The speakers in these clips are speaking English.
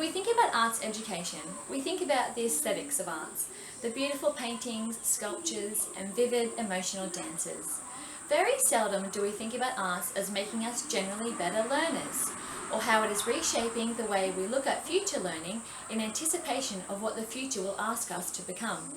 When we think about arts education, we think about the aesthetics of arts, the beautiful paintings, sculptures, and vivid emotional dances. Very seldom do we think about arts as making us generally better learners, or how it is reshaping the way we look at future learning in anticipation of what the future will ask us to become.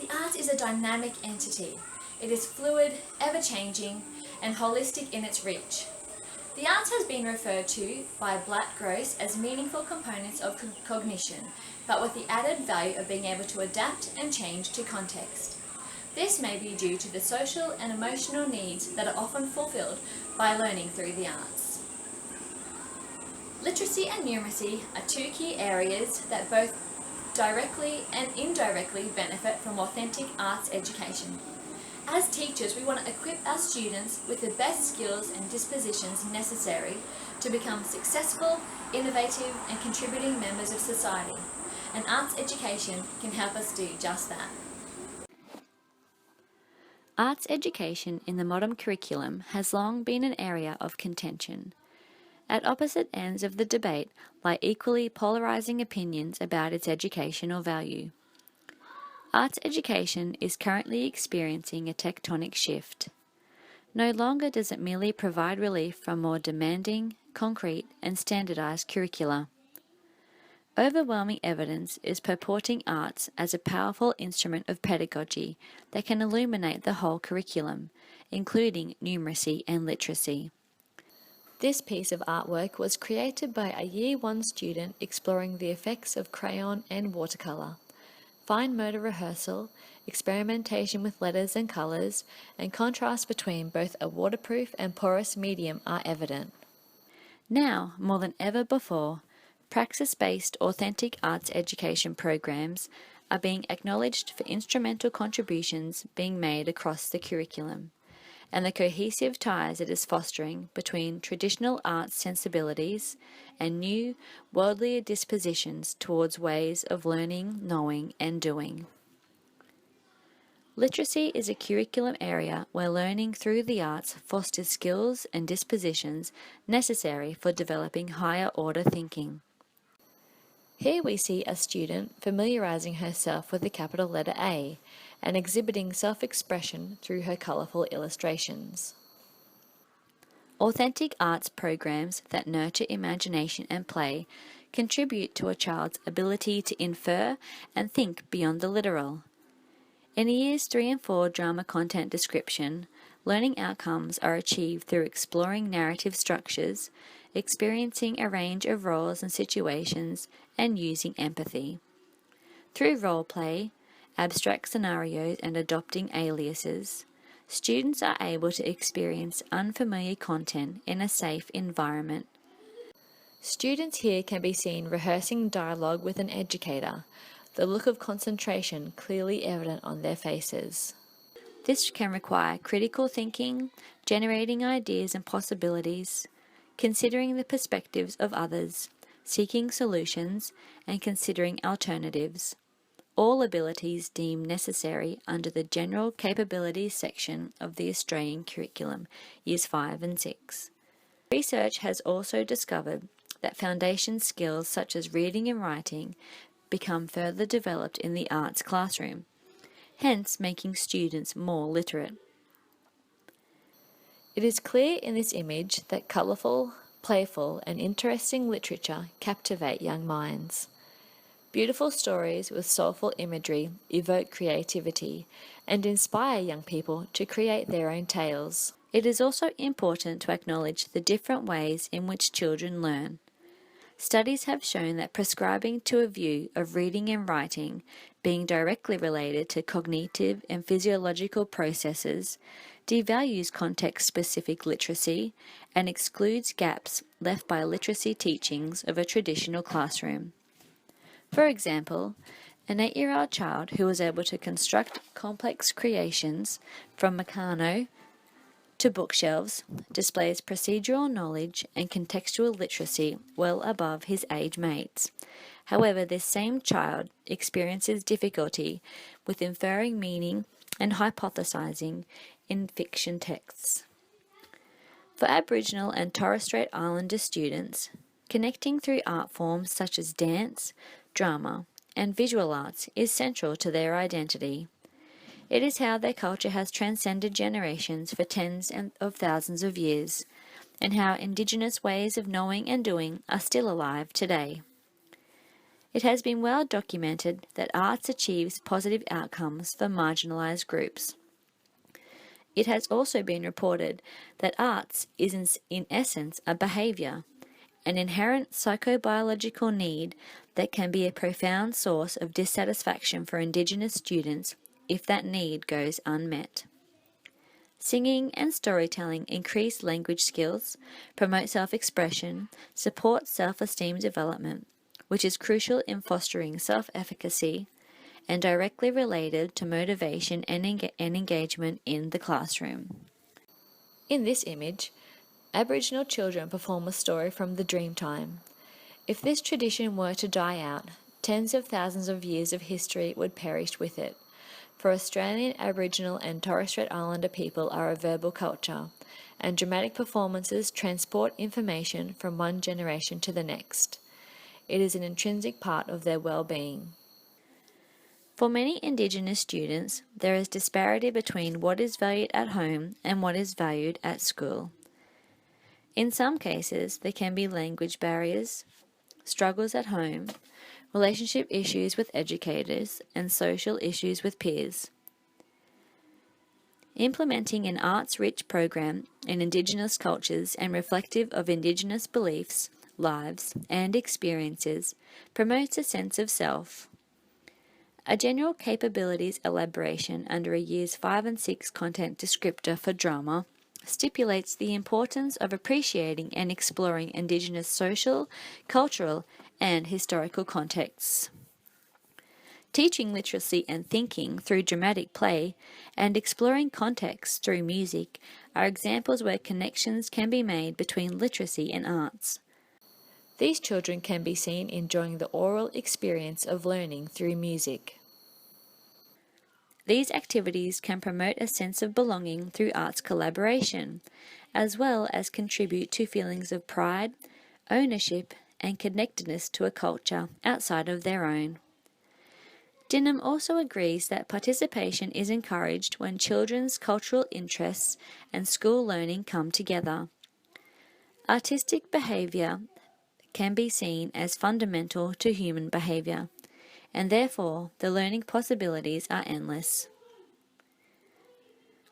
The arts is a dynamic entity. It is fluid, ever-changing, and holistic in its reach. The arts has been referred to by Black-Gross as meaningful components of cognition, but with the added value of being able to adapt and change to context. This may be due to the social and emotional needs that are often fulfilled by learning through the arts. Literacy and numeracy are two key areas that both directly and indirectly benefit from authentic arts education. As teachers, we want to equip our students with the best skills and dispositions necessary to become successful, innovative, and contributing members of society. And arts education can help us do just that. Arts education in the modern curriculum has long been an area of contention. At opposite ends of the debate lie equally polarizing opinions about its educational value. Arts education is currently experiencing a tectonic shift. No longer does it merely provide relief from more demanding, concrete, and standardized curricula. Overwhelming evidence is purporting arts as a powerful instrument of pedagogy that can illuminate the whole curriculum, including numeracy and literacy. This piece of artwork was created by a Year 1 student exploring the effects of crayon and watercolour. Fine motor rehearsal, experimentation with letters and colours, and contrast between both a waterproof and porous medium are evident. Now, more than ever before, praxis-based authentic arts education programs are being acknowledged for instrumental contributions being made across the curriculum, and the cohesive ties it is fostering between traditional arts sensibilities and new, worldlier dispositions towards ways of learning, knowing, and doing. Literacy is a curriculum area where learning through the arts fosters skills and dispositions necessary for developing higher-order thinking. Here we see a student familiarizing herself with the capital letter A and exhibiting self-expression through her colourful illustrations. Authentic arts programs that nurture imagination and play contribute to a child's ability to infer and think beyond the literal. In Years 3 and 4 drama content description, learning outcomes are achieved through exploring narrative structures, experiencing a range of roles and situations, and using empathy. Through role play, abstract scenarios, and adopting aliases, students are able to experience unfamiliar content in a safe environment. Students here can be seen rehearsing dialogue with an educator, the look of concentration clearly evident on their faces. This can require critical thinking, generating ideas and possibilities, considering the perspectives of others, seeking solutions, and considering alternatives. All abilities deemed necessary under the General Capabilities section of the Australian Curriculum, Years 5 and 6. Research has also discovered that foundation skills such as reading and writing become further developed in the arts classroom, hence making students more literate. It is clear in this image that colourful, playful, and interesting literature captivate young minds. Beautiful stories with soulful imagery evoke creativity and inspire young people to create their own tales. It is also important to acknowledge the different ways in which children learn. Studies have shown that prescribing to a view of reading and writing being directly related to cognitive and physiological processes devalues context-specific literacy and excludes gaps left by literacy teachings of a traditional classroom. For example, an 8-year-old child who was able to construct complex creations from Meccano to bookshelves displays procedural knowledge and contextual literacy well above his age mates. However, this same child experiences difficulty with inferring meaning and hypothesizing in fiction texts. For Aboriginal and Torres Strait Islander students, Connecting through art forms such as dance, drama, and visual arts is central to their identity. It is how their culture has transcended generations for tens of thousands of years, and how Indigenous ways of knowing and doing are still alive today. It has been well documented that arts achieves positive outcomes for marginalised groups. It has also been reported that arts is in essence a behaviour, an inherent psychobiological need that can be a profound source of dissatisfaction for Indigenous students if that need goes unmet. Singing and storytelling increase language skills, promote self-expression, support self-esteem development, which is crucial in fostering self-efficacy and directly related to motivation and engagement in the classroom. In this image, Aboriginal children perform a story from the Dreamtime. If this tradition were to die out, tens of thousands of years of history would perish with it. For Australian Aboriginal and Torres Strait Islander people are a verbal culture, and dramatic performances transport information from one generation to the next. It is an intrinsic part of their well-being. For many Indigenous students, there is disparity between what is valued at home and what is valued at school. In some cases, there can be language barriers, struggles at home, relationship issues with educators, and social issues with peers. Implementing an arts-rich program in Indigenous cultures and reflective of Indigenous beliefs, lives, and experiences promotes a sense of self. A general capabilities elaboration under a Years 5 and 6 content descriptor for drama stipulates the importance of appreciating and exploring Indigenous social, cultural, and historical contexts. Teaching literacy and thinking through dramatic play and exploring context through music are examples where connections can be made between literacy and arts. These children can be seen enjoying the oral experience of learning through music. These activities can promote a sense of belonging through arts collaboration, as well as contribute to feelings of pride, ownership, and connectedness to a culture outside of their own. Dinham also agrees that participation is encouraged when children's cultural interests and school learning come together. Artistic behaviour can be seen as fundamental to human behaviour, and therefore the learning possibilities are endless.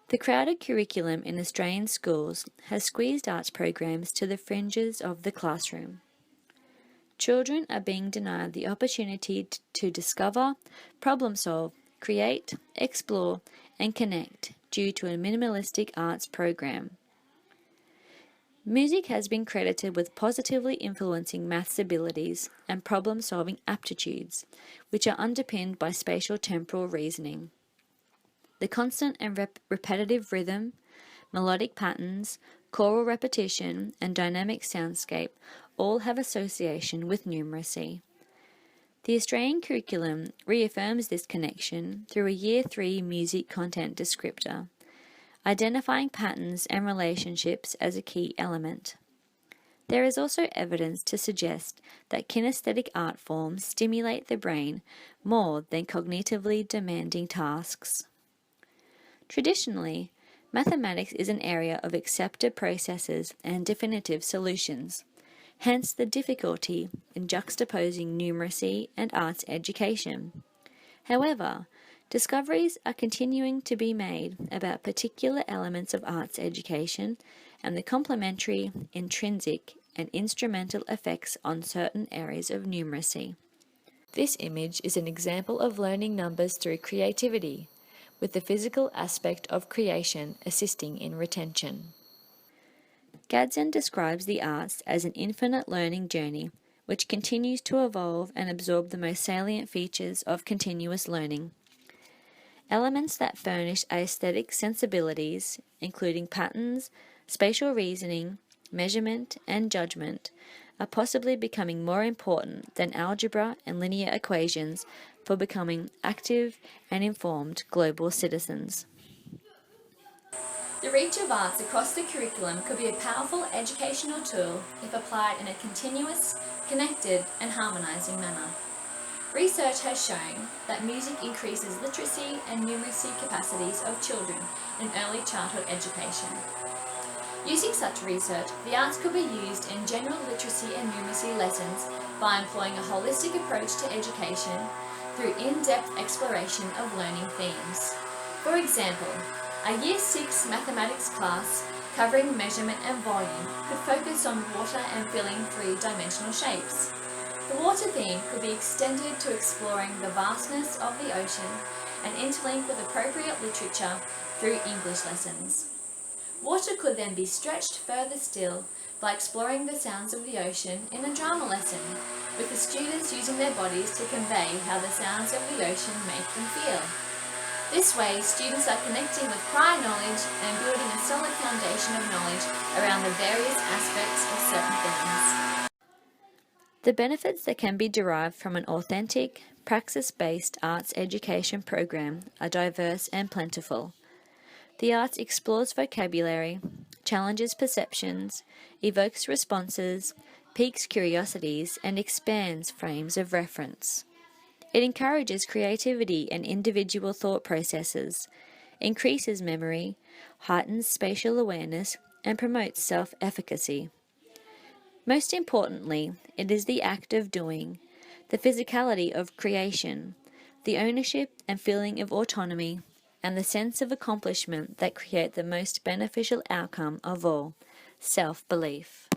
The crowded curriculum in Australian schools has squeezed arts programs to the fringes of the classroom. Children are being denied the opportunity to discover, problem solve, create, explore, and connect due to a minimalistic arts program. Music has been credited with positively influencing maths abilities and problem-solving aptitudes, which are underpinned by spatial-temporal reasoning. The constant and repetitive rhythm, melodic patterns, choral repetition, and dynamic soundscape all have association with numeracy. The Australian curriculum reaffirms this connection through a Year 3 music content descriptor, identifying patterns and relationships as a key element. There is also evidence to suggest that kinesthetic art forms stimulate the brain more than cognitively demanding tasks. Traditionally, mathematics is an area of accepted processes and definitive solutions, hence the difficulty in juxtaposing numeracy and arts education. However, discoveries are continuing to be made about particular elements of arts education and the complementary, intrinsic, and instrumental effects on certain areas of numeracy. This image is an example of learning numbers through creativity, with the physical aspect of creation assisting in retention. Gadsden describes the arts as an infinite learning journey which continues to evolve and absorb the most salient features of continuous learning. Elements that furnish aesthetic sensibilities, including patterns, spatial reasoning, measurement, and judgment, are possibly becoming more important than algebra and linear equations for becoming active and informed global citizens. The reach of arts across the curriculum could be a powerful educational tool if applied in a continuous, connected and harmonising manner. Research has shown that music increases literacy and numeracy capacities of children in early childhood education. Using such research, the arts could be used in general literacy and numeracy lessons by employing a holistic approach to education through in-depth exploration of learning themes. For example, a Year 6 mathematics class covering measurement and volume could focus on water and filling three-dimensional shapes. The water theme could be extended to exploring the vastness of the ocean and interlink with appropriate literature through English lessons. Water could then be stretched further still by exploring the sounds of the ocean in a drama lesson, with the students using their bodies to convey how the sounds of the ocean make them feel. This way, students are connecting with prior knowledge and building a solid foundation of knowledge around the various aspects of certain things. The benefits that can be derived from an authentic, praxis-based arts education program are diverse and plentiful. The arts explores vocabulary, challenges perceptions, evokes responses, piques curiosities, and expands frames of reference. It encourages creativity and individual thought processes, increases memory, heightens spatial awareness, and promotes self-efficacy. Most importantly, it is the act of doing, the physicality of creation, the ownership and feeling of autonomy, and the sense of accomplishment that create the most beneficial outcome of all, self-belief.